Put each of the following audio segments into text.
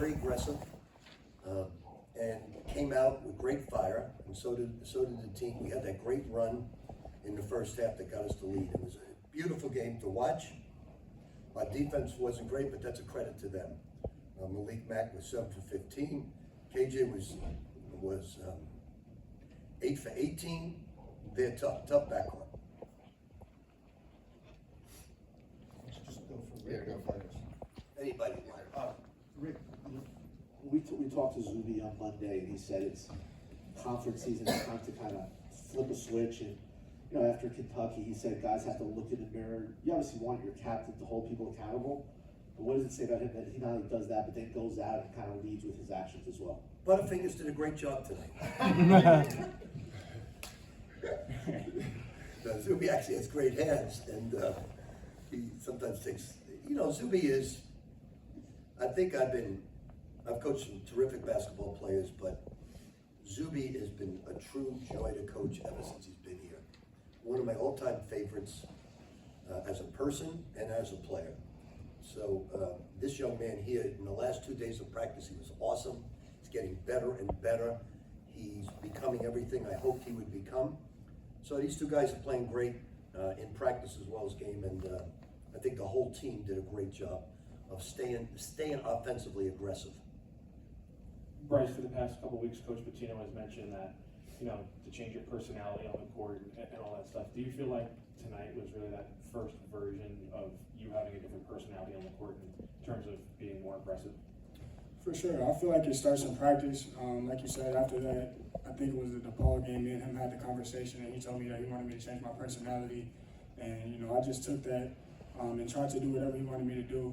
very aggressive, and came out with great fire, and so did the team. We had that great run in the first half that got us the lead. It was a beautiful game to watch. Our defense wasn't great, but that's a credit to them. Malik Mack was 7 for 15. KJ was 8 for 18. They're tough backcourt. Just go for Yeah, Rick. go for it. Anybody? Rick, we talked to Zuby on Monday, and he said it's conference season. It's time to kind of flip a switch. And after Kentucky, he said guys have to look in the mirror. You obviously want your captain to hold people accountable. But what does it say about him that he not only does that, but then goes out and kind of leads with his actions as well? Butterfingers did a great job tonight. Zuby actually has great hands, and he sometimes takes. Zuby is. I think I've coached some terrific basketball players, but Zuby has been a true joy to coach ever since he's been here. One of my all-time favorites as a person and as a player. So this young man here, in the last 2 days of practice, he was awesome. He's getting better and better. He's becoming everything I hoped he would become. So these two guys are playing great in practice as well as game, and I think the whole team did a great job of staying offensively aggressive. Bryce, for the past couple of weeks, Coach Pitino has mentioned that, to change your personality on the court and all that stuff. Do you feel like tonight was really that first version of you having a different personality on the court in terms of being more aggressive? For sure. I feel like it starts in practice. Like you said, after that, I think it was the DePaul game, me and him had the conversation, and he told me that he wanted me to change my personality. And, I just took that and tried to do whatever he wanted me to do.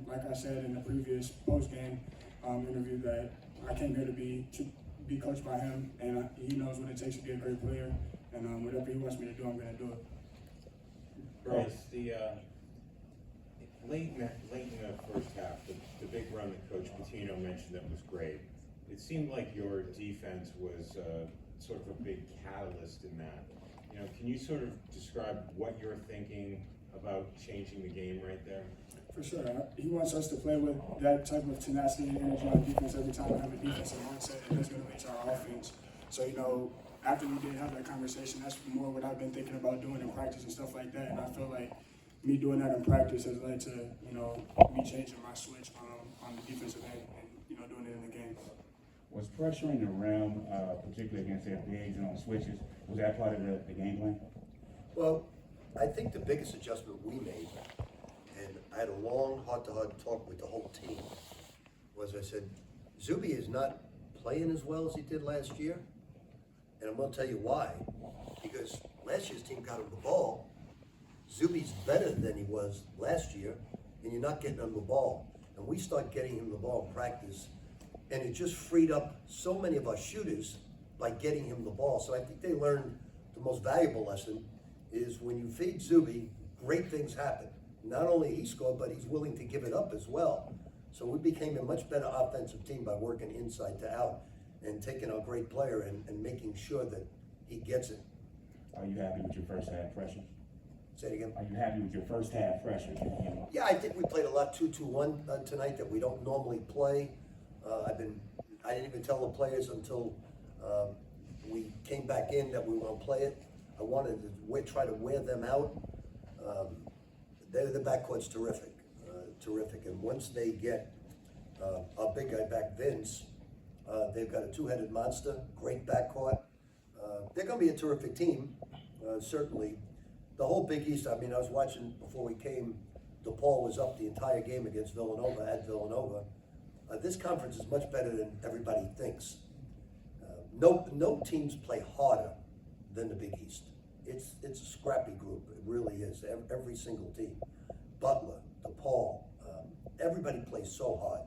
Like I said in the previous post-game interview, that I came here to be coached by him, and he knows what it takes to be a great player. And whatever he wants me to do, I'm going to do it. Bryce, the late in the first half, the big run that Coach Pitino mentioned that was great. It seemed like your defense was sort of a big catalyst in that. Can you sort of describe what you're thinking about changing the game right there? For sure. He wants us to play with that type of tenacity and energy on defense every time we have a defensive mindset, and that's going to reach our offense. So, after we did have that conversation, that's more what I've been thinking about doing in practice and stuff like that. And I feel like me doing that in practice has led to, me changing my switch on the defensive end and, doing it in the game. Was pressuring around, particularly against their bigs and on switches, was that part of the game plan? Well, I think the biggest adjustment we made, and I had a long heart-to-heart talk with the whole team, was I said, Zuby is not playing as well as he did last year, and I'm going to tell you why. Because last year's team got him the ball. Zuby's better than he was last year, and you're not getting him the ball. And we start getting him the ball in practice, and it just freed up so many of our shooters by getting him the ball. So I think they learned the most valuable lesson is when you feed Zuby, great things happen. Not only he scored, but he's willing to give it up as well. So we became a much better offensive team by working inside to out and taking our great player and making sure that he gets it. Are you happy with your first half pressure? Say it again. Are you happy with your first half pressure? Yeah, I think we played a lot 2-2-1 tonight that we don't normally play. I didn't even tell the players until we came back in that we were going to play it. I wanted to try to wear them out. The backcourt's terrific, and once they get our big guy back, Vince, they've got a two-headed monster, great backcourt. They're going to be a terrific team, certainly. The whole Big East, I was watching before we came, DePaul was up the entire game against Villanova, at Villanova. This conference is much better than everybody thinks. No teams play harder than the Big East. It's a scrappy group, it really is, every single team. Butler, DePaul, everybody plays so hard.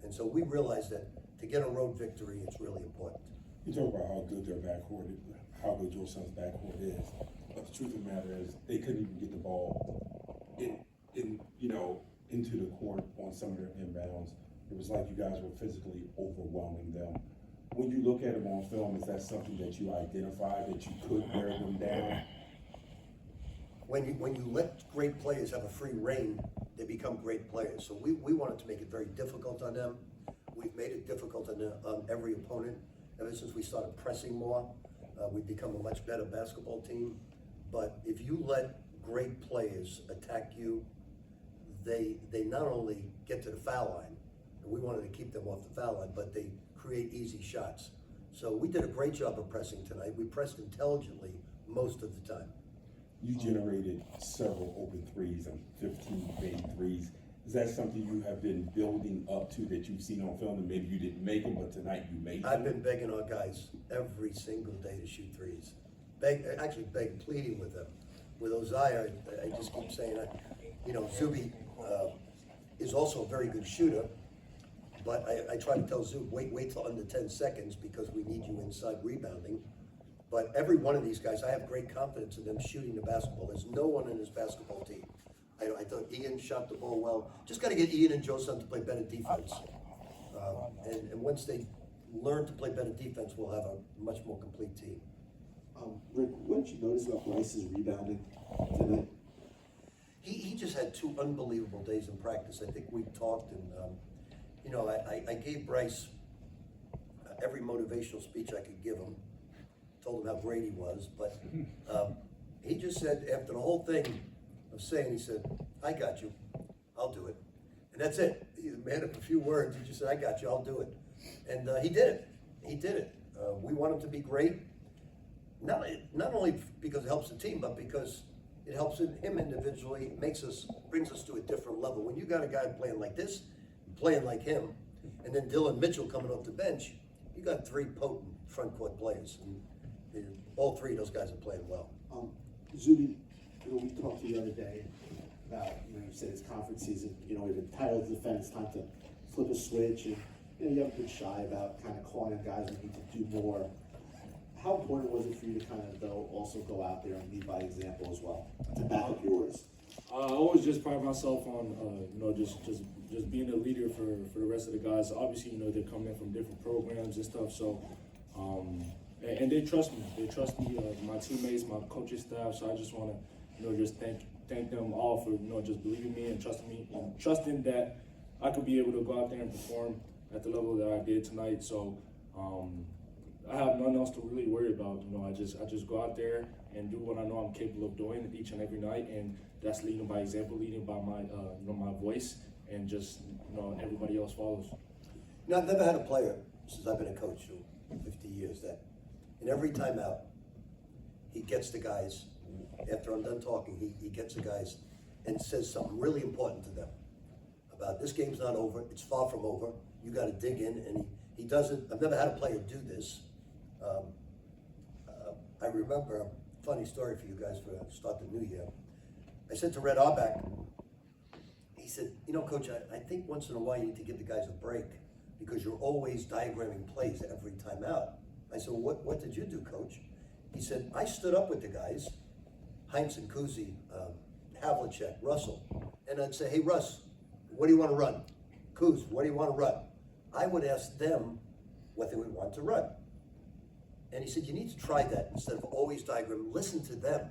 And so we realize that to get a road victory, it's really important. You talk about how good their backcourt is, how good Georgetown's backcourt is. But the truth of the matter is, they couldn't even get the ball into the court on some of their inbounds. It was like you guys were physically overwhelming them. When you look at them on film, is that something that you identify that you could wear them down? When you let great players have a free reign, they become great players. So we wanted to make it very difficult on them. we've made it difficult on every opponent. Ever since we started pressing more, we've become a much better basketball team. But if you let great players attack you, they not only get to the foul line, and we wanted to keep them off the foul line, but they create easy shots. So we did a great job of pressing tonight. We pressed intelligently most of the time. You generated several open threes and 15 made threes. Is that something you have been building up to that you've seen on film and maybe you didn't make them, but tonight you made them? I've been begging our guys every single day to shoot threes. Pleading with them. With Ozai, I just keep saying, Zuby is also a very good shooter, but I try to tell Zuby, wait till under 10 seconds because we need you inside rebounding. But every one of these guys, I have great confidence in them shooting the basketball. There's no one in this basketball team. I thought Ian shot the ball well. Just got to get Ian and Joseph to play better defense. And once they learn to play better defense, we'll have a much more complete team. Rick, what did you notice about Bryce's rebounding tonight? He just had 2 unbelievable days in practice. I think we talked, and I gave Bryce every motivational speech I could give him. Told him how great he was, but he just said after the whole thing of saying, he said, "I got you, I'll do it," and that's it. He's a man of a few words. He just said, "I got you, I'll do it," and he did it. He did it. We want him to be great. Not only because it helps the team, but because it helps him individually. It brings us to a different level. When you got a guy playing like this, playing like him, and then Dylan Mitchell coming off the bench, you got 3 potent front court players. And all 3 of those guys are playing well. Zuby, we talked to you the other day about, you said it's conference season, we've entitled defense, time to flip a switch, and, you haven't been shy about kind of calling guys who need to do more. How important was it for you to kind of also go out there and lead by example as well, to back up your words? I always just pride myself on, just being a leader for the rest of the guys. Obviously, they're coming in from different programs and stuff, so, and they trust me. They trust me, my teammates, my coaching staff, so I just want to, just thank them all for, just believing me and trusting me, and trusting that I could be able to go out there and perform at the level that I did tonight. So, I have nothing else to really worry about. I just go out there and do what I know I'm capable of doing each and every night, and that's leading by example, leading by my my voice, and just everybody else follows. I've never had a player since I've been a coach for 50 years that in every timeout he gets the guys. After I'm done talking, he gets the guys and says something really important to them about this game's not over. It's far from over. You got to dig in, and he does it. I've never had a player do this. I remember a funny story for you guys for start the new year. I said to Red Auerbach, he said, Coach, I think once in a while you need to give the guys a break because you're always diagramming plays every time out. I said, well, what did you do, Coach? He said, I stood up with the guys, Heinz and Kuzi, Havlicek, Russell, and I'd say, hey, Russ, what do you want to run? Kuz, what do you want to run? I would ask them what they would want to run. And he said, you need to try that instead of always diagram, listen to them.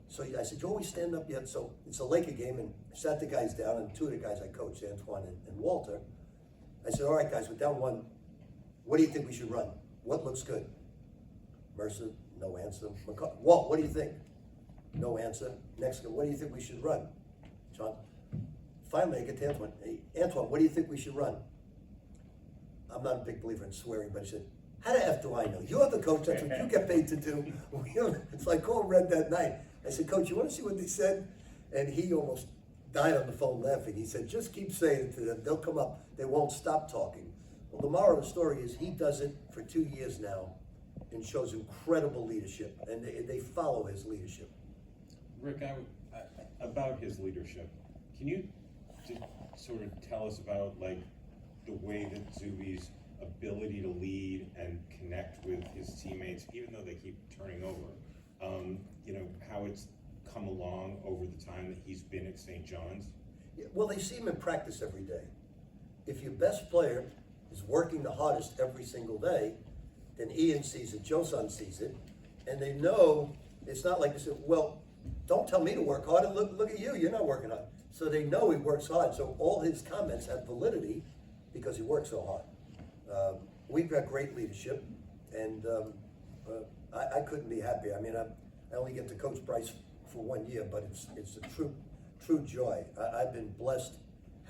So I said, you always stand up yet? So it's a Laker game, and I sat the guys down, and 2 of the guys I coached, Antoine and Walter. I said, all right, guys, we're down 1. What do you think we should run? What looks good? Mercer, no answer. Walt, what do you think? No answer. Next guy, what do you think we should run? John. Finally, I get to Antoine. Hey, Antoine, what do you think we should run? I'm not a big believer in swearing, but he said, how the F do I know? You're the coach, that's what you get paid to do. It's like call Red that night. I said, Coach, you want to see what they said? And he almost died on the phone laughing. He said, just keep saying it to them. They'll come up. They won't stop talking. Well, the moral of the story is he does it for 2 years now and shows incredible leadership, and they follow his leadership. Rick, about his leadership, can you sort of tell us about the way that Zuby's ability to lead and connect with his teammates, even though they keep turning over, how it's come along over the time that he's been at St. John's? Yeah, well, they see him in practice every day. If your best player is working the hardest every single day, then Ian sees it, Josan sees it, and they know it's not like they say, well, don't tell me to work hard, and look at you, you're not working hard. So they know he works hard, so all his comments have validity, because he works so hard. We've got great leadership, and I couldn't be happier. I mean, I only get to coach Bryce for 1 year, but it's a true joy. I've been blessed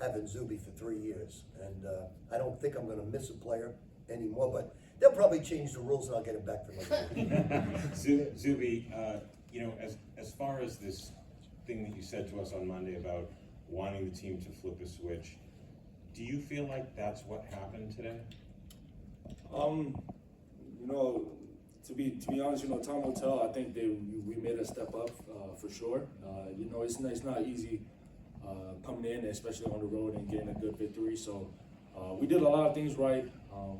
having Zuby for 3 years, and I don't think I'm going to miss a player anymore, but they'll probably change the rules and I'll get it back from them. Zuby, you know, as far as this thing that you said to us on Monday about wanting the team to flip a switch, do you feel like that's what happened today? You know, to be honest, you know, time will tell. I think we made a step up for sure. You know, it's not easy coming in, especially on the road and getting a good victory. So we did a lot of things right.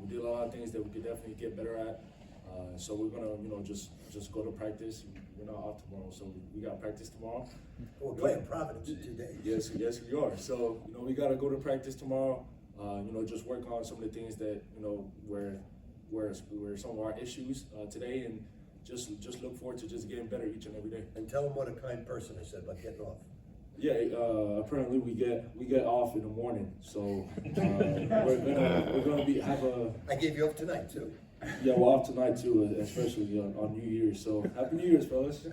We did a lot of things that we could definitely get better at. So we're gonna, you know, just go to practice. We're not off tomorrow, so we got practice tomorrow. We're playing Providence in 2 days. Yes, we are. So, you know, we gotta go to practice tomorrow. You know, just work on some of the things that, you know, where some of our issues today, and just look forward to just getting better each and every day. And tell them what a kind person I said about getting off. Yeah, apparently we get off in the morning, so we're gonna have a. I gave you off tonight too. Yeah, we're off tonight too, especially on New Year's. So happy New Year's, fellas.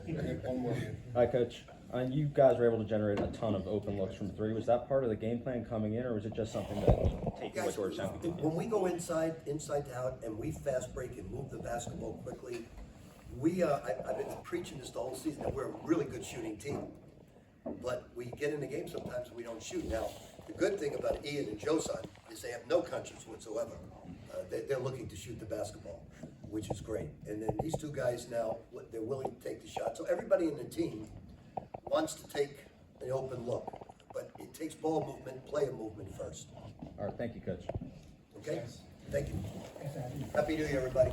One more. Hi, Coach. You guys were able to generate a ton of open looks from three. Was that part of the game plan coming in, or was it just something that taken with Georgetown? When we go inside to out, and we fast break and move the basketball quickly, I've been preaching this the whole season that we're a really good shooting team. But we get in the game sometimes and we don't shoot. Now, the good thing about Ian and Josan is they have no conscience whatsoever. They're looking to shoot the basketball, which is great. And then these two guys now, they're willing to take the shot. So everybody in the team wants to take an open look, but it takes ball movement, player movement first. All right, thank you, Coach. Okay? Thank you. Happy New Year, everybody.